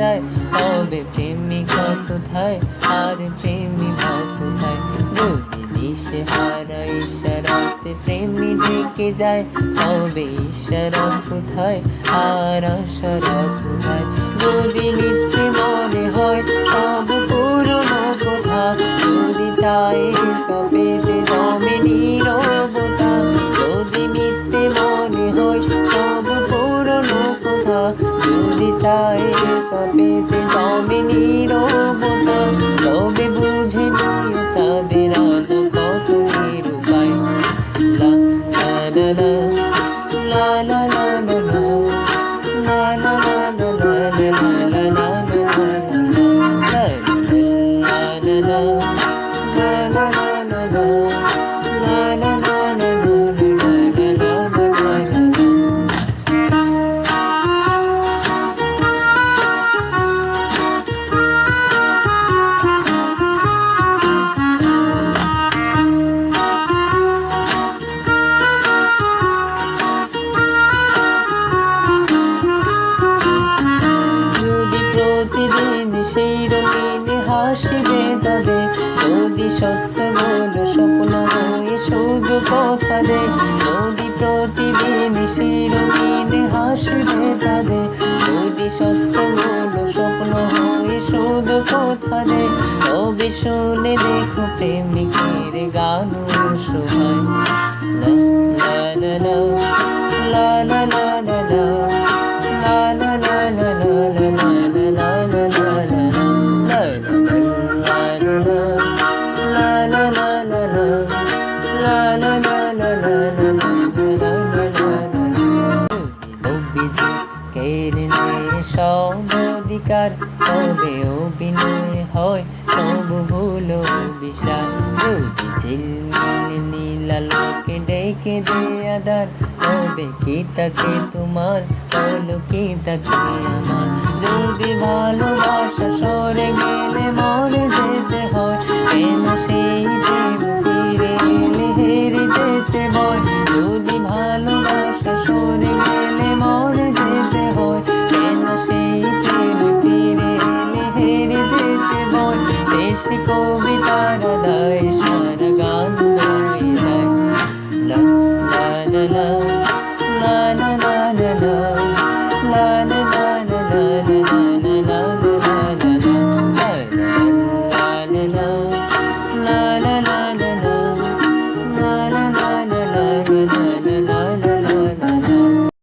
যায়, তবে প্রেমিকা কোথায়, আর প্রেমিকা কোথায়? যদি দিশেহারা ইশারাতে প্রেমী ঢেকে যায়, তবে ইশারা কোথায়, আর আশারা কোথায়? যদি মিথ্যে মনে হয় সব পুরনো কথা, যদি চায়ের কাপেতে জমে নীরবতা, যদি মিথ্যে মনে হয় সব পুরনো কথা, যদি চায়ের কাপেতে জমে নীরবতা, তবে বুঝে নিও চাঁদের আলো কত নিরুপায়। লা লা লা লা লা লা লা লা লা লা লা লা লা লা লা প্রতিদিন সেই রঙিন হাসিবে তবে, যদি সত্য বলো স্বপ্ন হয়ে শুধু কথা দে, যদি প্রতিদিন সেই রঙিন হাসিবে তবে, যদি সত্য বলো স্বপ্ন হয়ে শুধু কথা দে, তবে শুনে দেখো প্রেমিকের গান শোনায়। লা লা লা লা লা লা লা লা লা লা লা লা লা লা সব অধিকার, তবে অভিনয় হয় সব ভুল বিষয়। যদি ঝিলমিল নীলালোকে ডেকে দেয়া দার, তবে কি তাকে তোমার, বলো কি তাকে আমার? যদি ভালোবাসা সরে গেলে মরে যেতে হয়, কেন সে